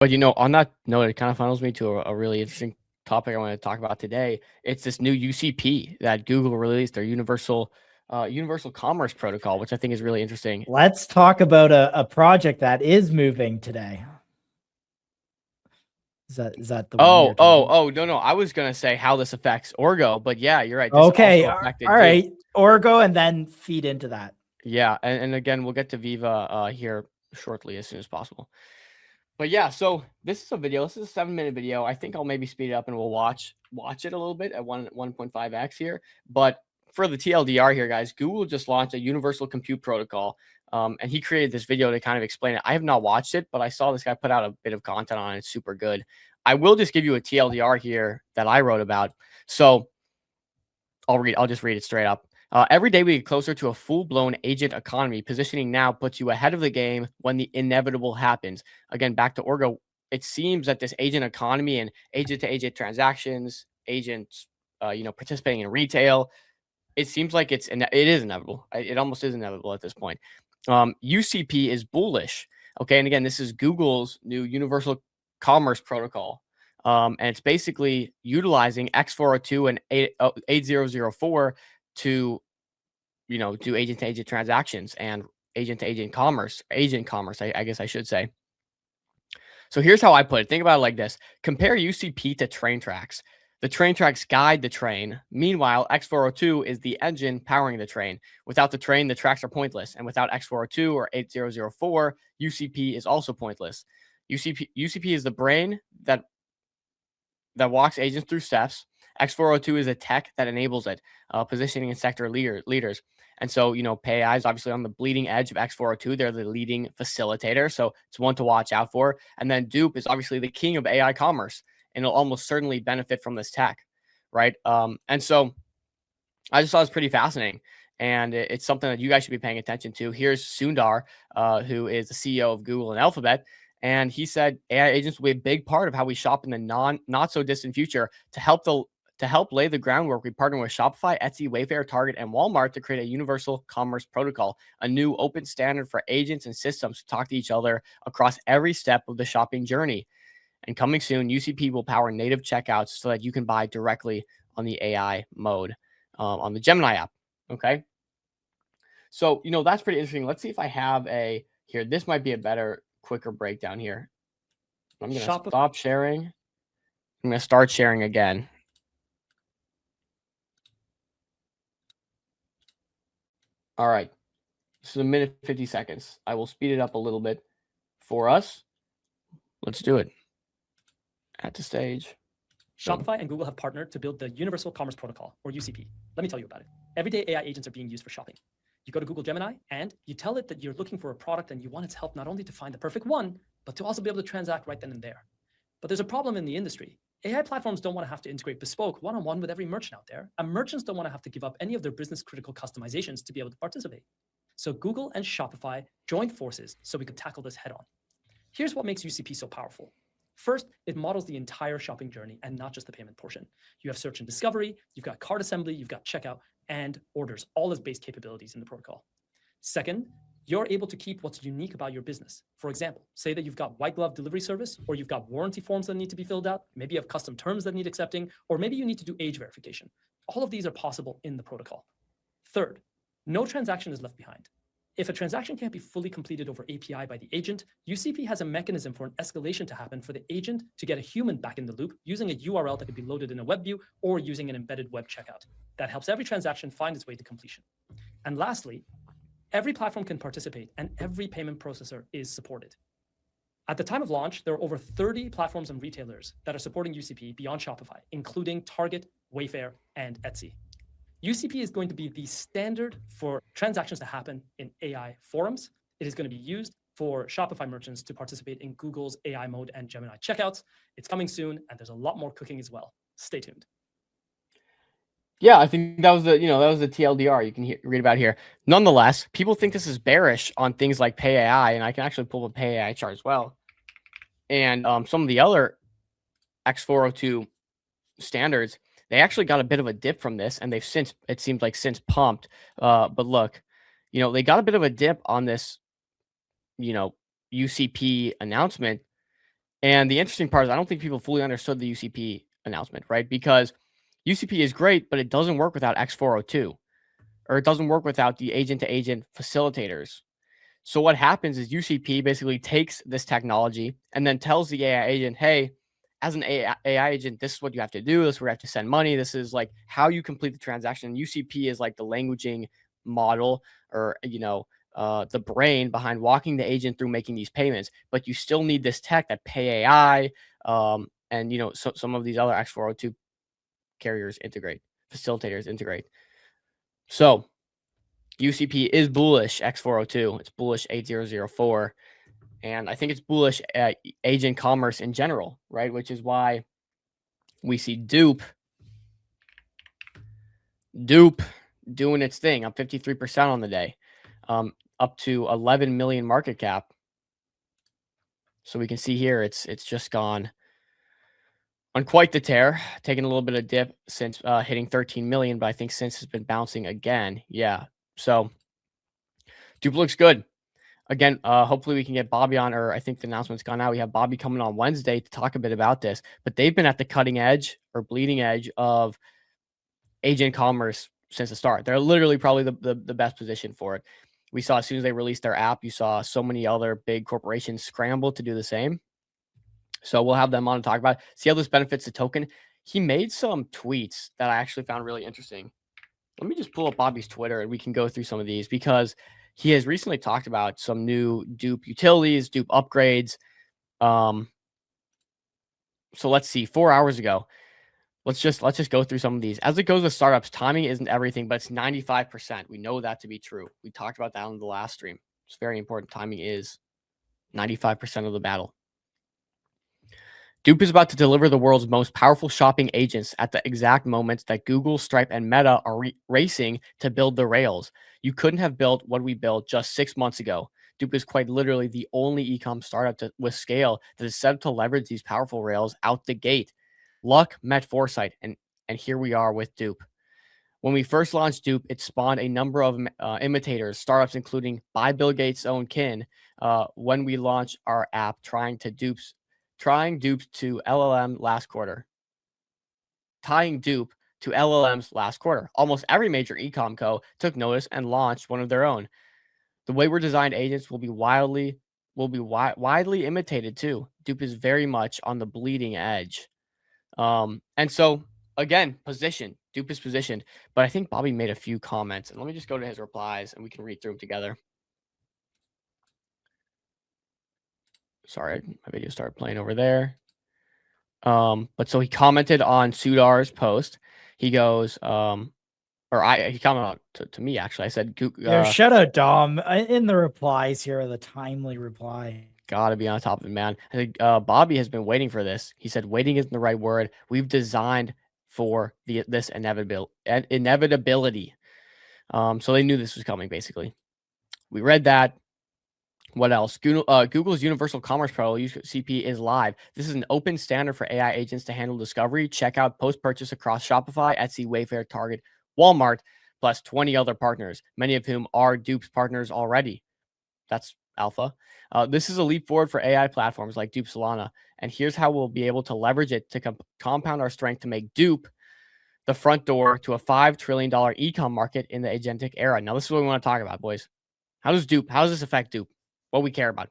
But, you know, on that note, it kind of funnels me to a really interesting topic I want to talk about today. It's this new UCP that Google released, their Universal Commerce Protocol, which I think is really interesting. Let's talk about a project that is moving today. Is that the one you're talking about? No, I was gonna say how this affects Orgo, but yeah, you're right. This Okay, also all affected right. Orgo, and then feed into that. Yeah, and again, we'll get to Viva here shortly as soon as possible. But yeah, so this is a video. This is a 7-minute video. I think I'll maybe speed it up and we'll watch it a little bit at 1.5x here. But for the TLDR here, guys, Google just launched a Universal Compute Protocol, and he created this video to kind of explain it. I have not watched it, but I saw this guy put out a bit of content on it. It's super good. I will just give you a TLDR here that I wrote about. So I'll just read it straight up. Every day we get closer to a full-blown agent economy. Positioning now puts you ahead of the game when the inevitable happens. Again, back to Orgo, it seems that this agent economy and agent-to-agent transactions, agents, participating in retail, it seems like it is inevitable. It almost is inevitable at this point. UCP is bullish. Okay, and again, this is Google's new Universal Commerce Protocol. And it's basically utilizing X402 and 8004 to, do agent-to-agent transactions and agent-to-agent commerce, agent commerce, I guess I should say. So here's how I put it. Think about it like this. Compare UCP to train tracks. The train tracks guide the train. Meanwhile, X402 is the engine powering the train. Without the train, the tracks are pointless. And without X402 or 8004, UCP is also pointless. UCP is the brain that walks agents through steps. X402 is a tech that enables it, positioning and sector leaders. And so, PAYAI is obviously on the bleeding edge of X402. They're the leading facilitator. So it's one to watch out for. And then DUPE is obviously the king of AI commerce, and it'll almost certainly benefit from this tech, right? And so I just thought it was pretty fascinating. And it's something that you guys should be paying attention to. Here's Sundar, who is the CEO of Google and Alphabet. And he said AI agents will be a big part of how we shop in the not so distant future. To help lay the groundwork, we partner with Shopify, Etsy, Wayfair, Target, and Walmart to create a universal commerce protocol, a new open standard for agents and systems to talk to each other across every step of the shopping journey. And coming soon, UCP will power native checkouts so that you can buy directly on the AI mode on the Gemini app. Okay. So, that's pretty interesting. Let's see if I have here. This might be a better, quicker breakdown here. I'm going to stop sharing. I'm going to start sharing again. All right. This is 1 minute, 50 seconds. I will speed it up a little bit for us. Let's do it. At the stage. Shopify and Google have partnered to build the Universal Commerce Protocol, or UCP. Let me tell you about it. Everyday AI agents are being used for shopping. You go to Google Gemini and you tell it that you're looking for a product and you want its help not only to find the perfect one, but to also be able to transact right then and there. But there's a problem in the industry. AI platforms don't want to have to integrate bespoke one-on-one with every merchant out there, and merchants don't want to have to give up any of their business-critical customizations to be able to participate. So Google and Shopify joined forces so we could tackle this head-on. Here's what makes UCP so powerful. First, it models the entire shopping journey and not just the payment portion. You have search and discovery, you've got cart assembly, you've got checkout, and orders, all as base capabilities in the protocol. Second, you're able to keep what's unique about your business. For example, say that you've got white glove delivery service, or you've got warranty forms that need to be filled out, maybe you have custom terms that need accepting, or maybe you need to do age verification. All of these are possible in the protocol. Third, no transaction is left behind. If a transaction can't be fully completed over API by the agent, UCP has a mechanism for an escalation to happen for the agent to get a human back in the loop using a URL that could be loaded in a web view or using an embedded web checkout. That helps every transaction find its way to completion. And lastly, every platform can participate and every payment processor is supported. At the time of launch, there are over 30 platforms and retailers that are supporting UCP beyond Shopify, including Target, Wayfair, and Etsy. UCP is going to be the standard for transactions to happen in AI forums. It is going to be used for Shopify merchants to participate in Google's AI mode and Gemini checkouts. It's coming soon, and there's a lot more cooking as well. Stay tuned. Yeah, I think that was the TLDR you can read about here. Nonetheless, people think this is bearish on things like PAYAI, and I can actually pull a PAYAI chart as well. And some of the other X402 standards, they actually got a bit of a dip from this, and they've since pumped. But look, they got a bit of a dip on this, UCP announcement. And the interesting part is I don't think people fully understood the UCP announcement, right? Because UCP is great, but it doesn't work without X402, or it doesn't work without the agent-to-agent facilitators. So what happens is UCP basically takes this technology and then tells the AI agent, hey, as an AI agent, this is what you have to do. This is where you have to send money. This is like how you complete the transaction. UCP is like the languaging model, or, the brain behind walking the agent through making these payments. But you still need this tech that PAYAI, and, some of these other X402 carriers integrate, facilitators integrate. So UCP is bullish X402. It's bullish 8004. And I think it's bullish agent commerce in general, right? Which is why we see DUPE doing its thing, up 53% on the day, up to 11 million market cap. So we can see here it's just gone on quite the tear, taking a little bit of dip since hitting 13 million, but I think since it's been bouncing again. Yeah. So DUPE looks good. Again, hopefully we can get Bobby on, or I think the announcement's gone out. We have Bobby coming on Wednesday to talk a bit about this, but they've been at the cutting edge or bleeding edge of agent commerce since the start. They're literally probably the best position for it. We saw as soon as they released their app, you saw so many other big corporations scramble to do the same. So we'll have them on to talk about it. See how this benefits the token. He made some tweets that I actually found really interesting. Let me just pull up Bobby's Twitter and we can go through some of these, because he has recently talked about some new DUPE utilities, DUPE upgrades. So let's see, 4 hours ago. Let's just go through some of these. As it goes with startups, timing isn't everything, but it's 95%. We know that to be true. We talked about that on the last stream. It's very important. Timing is 95% of the battle. DUPE is about to deliver the world's most powerful shopping agents at the exact moment that Google, Stripe, and Meta are racing to build the rails. You couldn't have built what we built just 6 months ago. DUPE is quite literally the only e-com startup with scale that is set up to leverage these powerful rails out the gate. Luck met foresight, and here we are with DUPE. When we first launched DUPE, it spawned a number of imitators, startups, including by Bill Gates' own kin. When we launched our app, trying DUPE to LLM last quarter. Tying DUPE to LLMs last quarter. Almost every major e-com co took notice and launched one of their own. The way we're designed agents will be widely imitated too. DUPE is very much on the bleeding edge. And so again, DUPE is positioned, but I think Bobby made a few comments, and let me just go to his replies and we can read through them together. Sorry, my video started playing over there. But so he commented on Sudar's post. He goes, he commented on to me, actually. I said, shout out Dom in the replies here, the timely reply. Gotta be on top of it, man. I think Bobby has been waiting for this. He said, waiting isn't the right word. We've designed for this inevitability. So they knew this was coming, basically. We read that. What else? Google's Universal Commerce Pro, UCP, is live. This is an open standard for AI agents to handle discovery, checkout, post-purchase across Shopify, Etsy, Wayfair, Target, Walmart, plus 20 other partners, many of whom are DUPE's partners already. That's alpha. This is a leap forward for AI platforms like DUPE Solana, and here's how we'll be able to leverage it to compound our strength to make DUPE the front door to a $5 trillion e-com market in the agentic era. Now, this is what we want to talk about, boys. How does this affect DUPE? What we care about.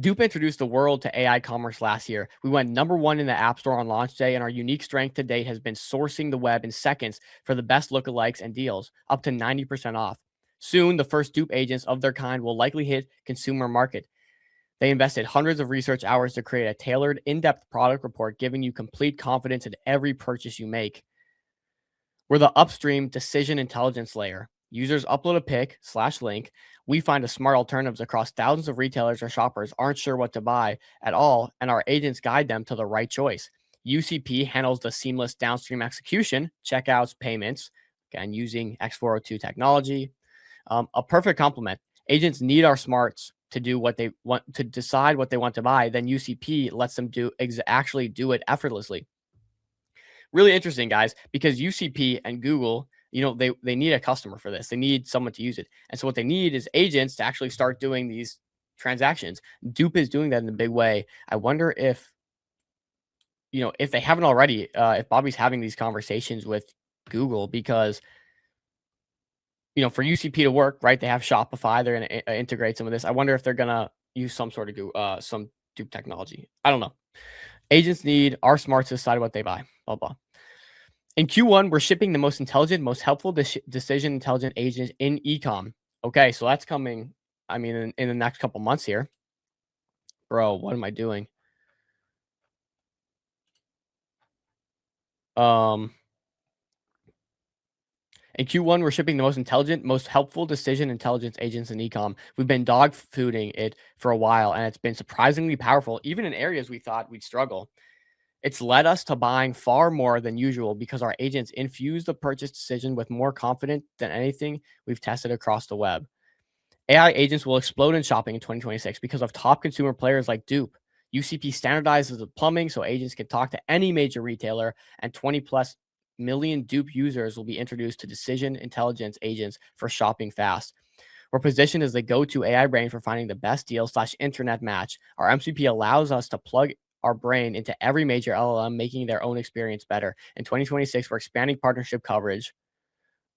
DUPE introduced the world to AI commerce last year. We went #1 in the App Store on launch day, and our unique strength to date has been sourcing the web in seconds for the best lookalikes and deals, up to 90% off. Soon, the first DUPE agents of their kind will likely hit consumer market. They invested hundreds of research hours to create a tailored, in-depth product report, giving you complete confidence in every purchase you make. We're the upstream decision intelligence layer. Users upload a pic/link. We find a smart alternatives across thousands of retailers or shoppers aren't sure what to buy at all, and our agents guide them to the right choice. UCP handles the seamless downstream execution, checkouts, payments, again, using X402 technology. A perfect complement. Agents need our smarts to do what they want, to decide what they want to buy. Then UCP lets them actually do it effortlessly. Really interesting, guys, because UCP and Google, they need a customer for this. They need someone to use it. And so what they need is agents to actually start doing these transactions. Dupe is doing that in a big way. I wonder if, if they haven't already, if Bobby's having these conversations with Google, because, for UCP to work, right, they have Shopify. They're going to integrate some of this. I wonder if they're going to use some sort of some dupe technology. I don't know. Agents need our smarts to decide what they buy, blah, blah. In Q1, we're shipping the most intelligent, most helpful decision intelligent agents in ecom. Okay, so that's coming, in the next couple months here. Bro, what am I doing? In Q1, we're shipping the most intelligent, most helpful decision intelligence agents in ecom. We've been dog fooding it for a while, and it's been surprisingly powerful, even in areas we thought we'd struggle. It's led us to buying far more than usual because our agents infuse the purchase decision with more confidence than anything we've tested across the web. AI agents will explode in shopping in 2026 because of top consumer players like Dupe. UCP standardizes the plumbing so agents can talk to any major retailer, and 20 plus million Dupe users will be introduced to decision intelligence agents for shopping fast. We're positioned as the go-to AI brain for finding the best deal / internet match. Our MCP allows us to plug our brain into every major LLM, making their own experience better. In 2026, we're expanding partnership coverage.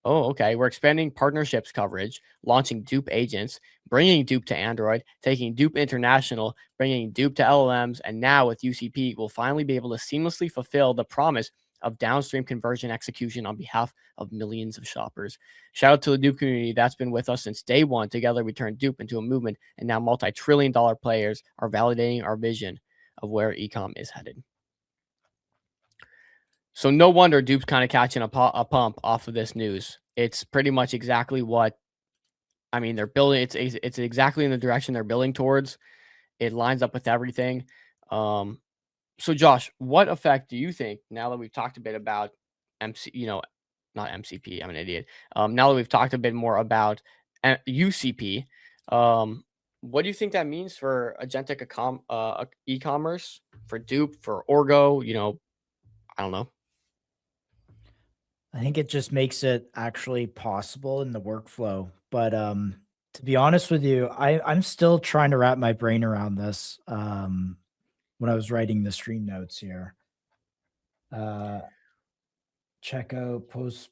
Oh, okay. We're expanding partnerships coverage, launching Dupe agents, bringing Dupe to Android, taking Dupe international, bringing Dupe to LLMs, and now with UCP, we'll finally be able to seamlessly fulfill the promise of downstream conversion execution on behalf of millions of shoppers. Shout out to the Dupe community that's been with us since day one. Together, we turned Dupe into a movement, and now multi-trillion-dollar players are validating our vision of where ecom is headed. So no wonder Dupe's kind of catching a pump off of this news. It's pretty much exactly what, they're building. It's exactly in the direction they're building towards. It lines up with everything. So Josh, what effect do you think, now that we've talked a bit about not MCP, I'm an idiot. Now that we've talked a bit more about UCP, what do you think that means for agentic e-commerce, for Dupe, for Orgo? I don't know. I think it just makes it actually possible in the workflow. But to be honest with you, I'm still trying to wrap my brain around this when I was writing the stream notes here. Checkout, post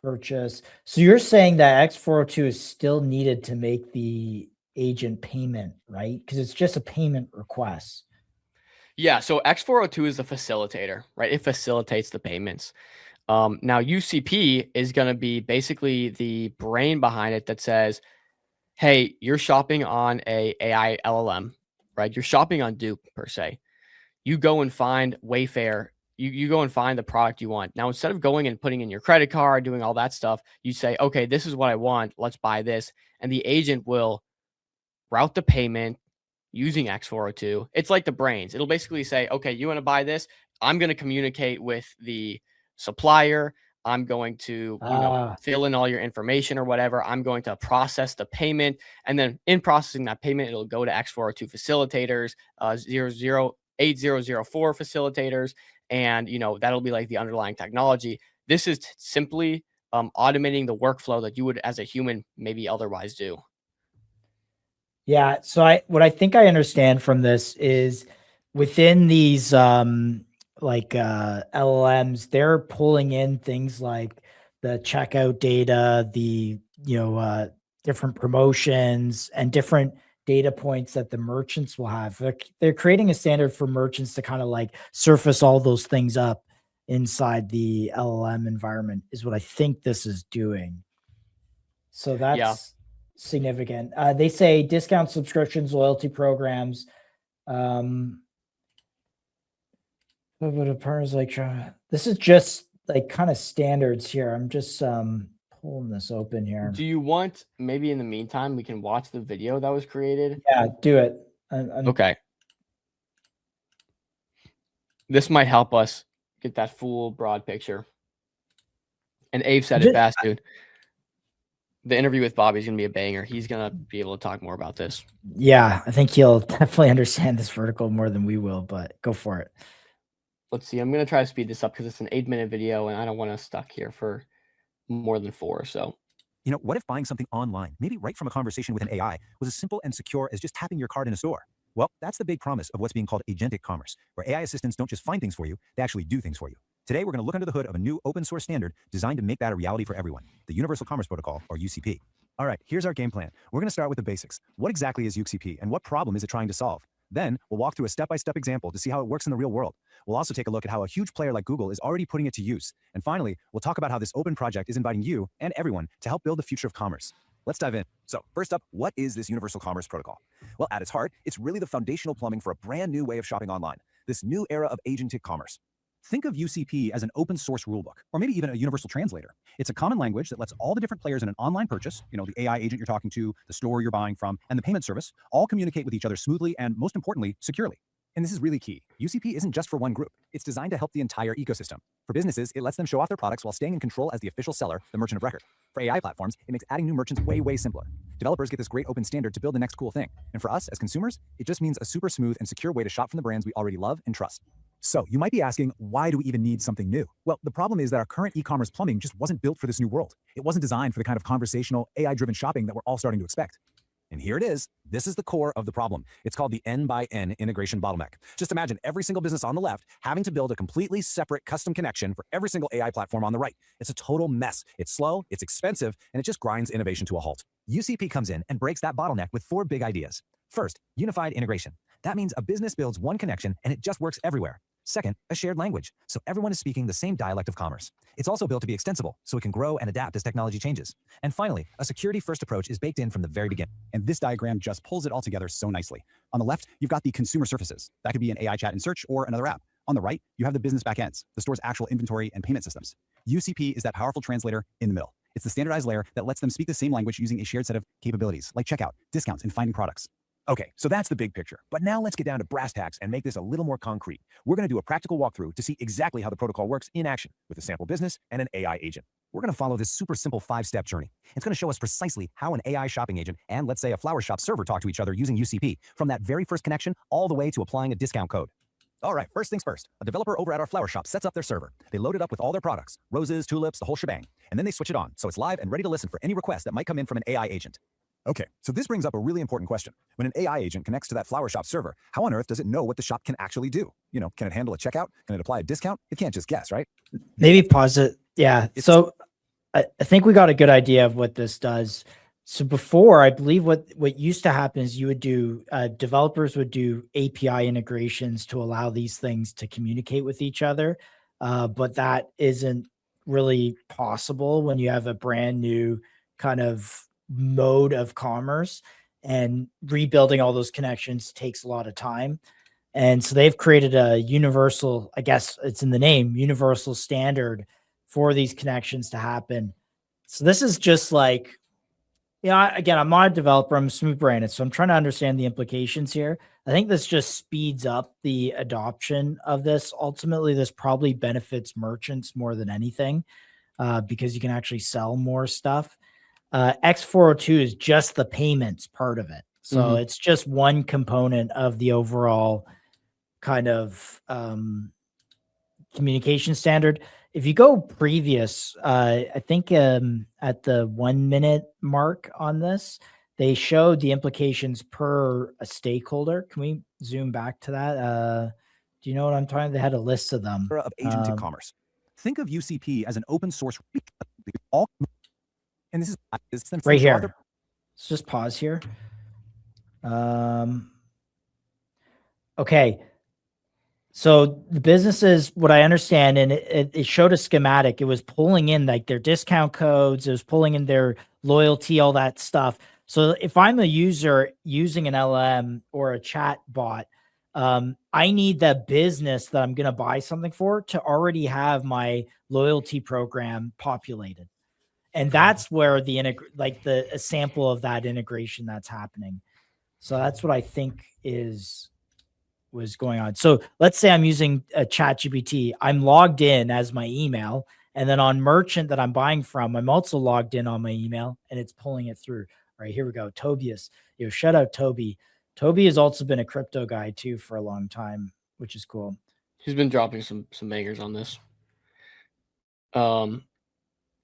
purchase. So you're saying that X402 is still needed to make the agent payment, right? Because it's just a payment request. Yeah, so X402 is the facilitator, right? It facilitates the payments. Now UCP is going to be basically the brain behind it that says, hey, you're shopping on a AI LLM, right? You're shopping on Dupe per se. You go and find Wayfair. You go and find the product you want. Now, instead of going and putting in your credit card, doing all that stuff, you say, okay, this is what I want. Let's buy this. And the agent will route the payment using X402. It's like the brains. It'll basically say, okay, you want to buy this? I'm going to communicate with the supplier. I'm going to, fill in all your information or whatever. I'm going to process the payment. And then in processing that payment, it'll go to X402 facilitators, 8004 facilitators. And, that'll be like the underlying technology. This is simply automating the workflow that you would as a human maybe otherwise do. Yeah. So what I think I understand from this is within these LLMs, they're pulling in things like the checkout data, the different promotions and different data points that the merchants will have. They're creating a standard for merchants to kind of like surface all those things up inside the LLM environment is what I think this is doing. So that's significant. They say discount subscriptions, loyalty programs. But partners like this is just like kind of standards here. I'm just pulling this open here. Do you want, maybe in the meantime, we can watch the video that was created? Yeah, do it. Okay. This might help us get that full broad picture. And Abe said it best, dude. The interview with Bobby is going to be a banger. He's going to be able to talk more about this. Yeah, I think he'll definitely understand this vertical more than we will, but go for it. Let's see. I'm going to try to speed this up because it's an 8-minute video and I don't want to stuck here for more than 4. So You know, what if buying something online, maybe right from a conversation with an AI, was as simple and secure as just tapping your card in a store? Well, that's the big promise of what's being called agentic commerce, where AI assistants don't just find things for you, they actually do things for you. Today, we're going to look under the hood of a new open source standard designed to make that a reality for everyone, the Universal Commerce Protocol, or UCP. All right, here's our game plan. We're going to start with the basics. What exactly is UCP and what problem is it trying to solve? Then we'll walk through a step-by-step example to see how it works in the real world. We'll also take a look at how a huge player like Google is already putting it to use. And finally, we'll talk about how this open project is inviting you and everyone to help build the future of commerce. Let's dive in. So first up, what is this Universal Commerce Protocol? Well, at its heart, it's really the foundational plumbing for a brand new way of shopping online, this new era of agentic commerce. Think of UCP as an open source rulebook, or maybe even a universal translator. It's a common language that lets all the different players in an online purchase, you know, the AI agent you're talking to, the store you're buying from, and the payment service, all communicate with each other smoothly and, most importantly, securely. And this is really key. UCP isn't just for one group. It's designed to help the entire ecosystem. For businesses, it lets them show off their products while staying in control as the official seller, the merchant of record. For AI platforms, it makes adding new merchants way simpler. Developers get this great open standard to build the next cool thing. And for us, as consumers, it just means a super smooth and secure way to shop from the brands we already love and trust. So you might be asking, why do we even need something new? Well, the problem is that our current e-commerce plumbing just wasn't built for this new world. It wasn't designed for the kind of conversational, AI-driven shopping that we're all starting to expect. And here it is. This is the core of the problem. It's called the N-by-N integration bottleneck. Just imagine every single business on the left having to build a completely separate custom connection for every single AI platform on the right. It's a total mess. It's slow, it's expensive, and it just grinds innovation to a halt. UCP comes in and breaks that bottleneck with 4 big ideas. First, unified integration. That means a business builds one connection and it just works everywhere. Second, a shared language, so everyone is speaking the same dialect of commerce. It's also built to be extensible, so it can grow and adapt as technology changes. And finally, a security-first approach is baked in from the very beginning. And this diagram just pulls it all together so nicely. On the left, you've got the consumer surfaces. That could be an AI chat and search or another app. On the right, you have the business backends, the store's actual inventory and payment systems. UCP is that powerful translator in the middle. It's the standardized layer that lets them speak the same language using a shared set of capabilities, like checkout, discounts, and finding products. Okay, so that's the big picture. But now let's get down to brass tacks and make this a little more concrete. We're going to do a practical walkthrough to see exactly how the protocol works in action with a sample business and an AI agent. We're going to follow this super simple 5-step journey. It's going to show us precisely how an AI shopping agent and, let's say, a flower shop server talk to each other using UCP, from that very first connection all the way to applying a discount code. All right, first things first. A developer over at our flower shop sets up their server. They load it up with all their products, roses, tulips, the whole shebang, and then they switch it on, so it's live and ready to listen for any requests that might come in from an AI agent. Okay, so this brings up a really important question. When an AI agent connects to that flower shop server, how on earth does it know what the shop can actually do? You know, can it handle a checkout? Can it apply a discount? It can't just guess, right? Maybe pause it. Yeah. So I think we got a good idea of what this does. So before, I believe what used to happen is you would do, developers would do API integrations to allow these things to communicate with each other. But that isn't really possible when you have a brand new kind of mode of commerce, and rebuilding all those connections takes a lot of time. And so they've created a universal, I guess it's in the name, universal standard for these connections to happen. So this is just like, again, I'm not a developer, I'm smooth brained, so I'm trying to understand the implications here. I think this just speeds up the adoption of this. Ultimately, this probably benefits merchants more than anything, because you can actually sell more stuff. X402 is just the payments part of it. So it's just one component of the overall kind of communication standard. If you go previous, I think at the 1 minute mark on this, they showed the implications per a stakeholder. Can we zoom back to that? Do you know what I'm talking about? They had a list of them. Of agentic commerce. Think of UCP as an open source. And this is right here. Let's just pause here. Okay. So the businesses, what I understand, and it showed a schematic. It was pulling in like their discount codes. It was pulling in their loyalty, all that stuff. So if I'm a user using an LLM or a chat bot, I need the business that I'm going to buy something for to already have my loyalty program populated. And that's where a sample of that integration that's happening. So that's what I think was going on. So let's say I'm using a ChatGPT. I'm logged in as my email, and then on merchant that I'm buying from, I'm also logged in on my email, and it's pulling it through. All right, here we go. Tobias, shout out Toby. Toby has also been a crypto guy too for a long time, which is cool. He's been dropping some bangers on this.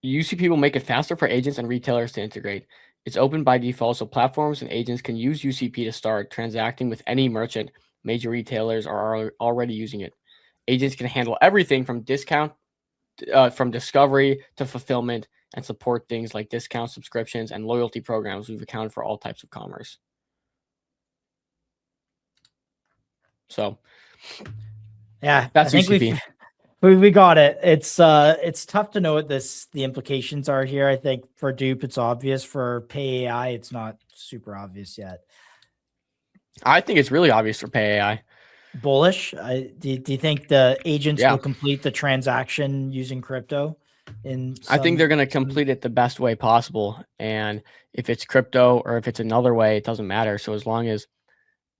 UCP will make it faster for agents and retailers to integrate. It's open by default, so platforms and agents can use UCP to start transacting with any merchant. Major retailers are already using it. Agents can handle everything from from discovery to fulfillment, and support things like discounts, subscriptions, and loyalty programs. We've accounted for all types of commerce. So, yeah, that's I think UCP. we got it. It's tough to know what the implications are here. I think for Dupe, it's obvious. For PAYAI, it's not super obvious yet. I think it's really obvious for PAYAI. Bullish. Do you think the agents Yeah. will complete the transaction using crypto? I think they're going to complete it the best way possible. And if it's crypto or if it's another way, it doesn't matter. So as long as,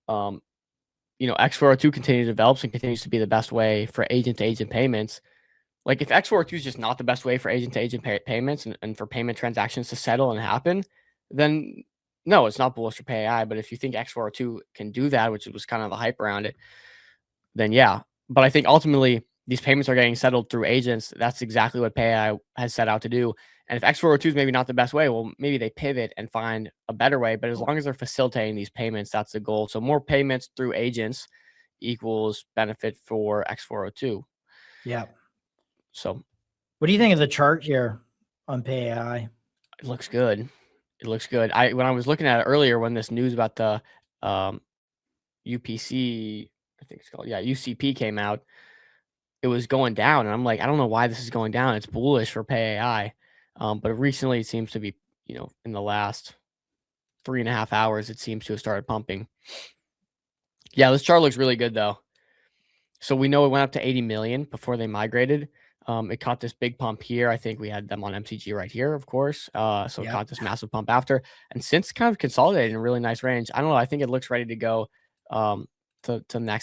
X402 continues to develop and continues to be the best way for agent-to-agent payments, like if X402 is just not the best way for agent-to-agent payments and for payment transactions to settle and happen, then no, it's not bullish for PAYAI. But if you think X402 can do that, which was kind of the hype around it, then yeah. But I think ultimately these payments are getting settled through agents. That's exactly what PAYAI has set out to do. And if X402 is maybe not the best way, well, maybe they pivot and find a better way. But as long as they're facilitating these payments, that's the goal. So more payments through agents equals benefit for X402. Yeah. So what do you think of the chart here on PAYAI? it looks good. It looks good. When I was looking at it earlier, when this news about the UPC, I think it's called, UCP came out, it was going down. And I'm like, I don't know why this is going down. It's bullish for PAYAI. But recently it seems to be, in the last 3.5 hours, it seems to have started pumping. Yeah, this chart looks really good though. So we know it went up to 80 million before they migrated. It caught this big pump here. I think we had them on MCG right here, of course. So it caught this massive pump after, and since kind of consolidated in a really nice range. I don't know. I think it looks ready to go to the next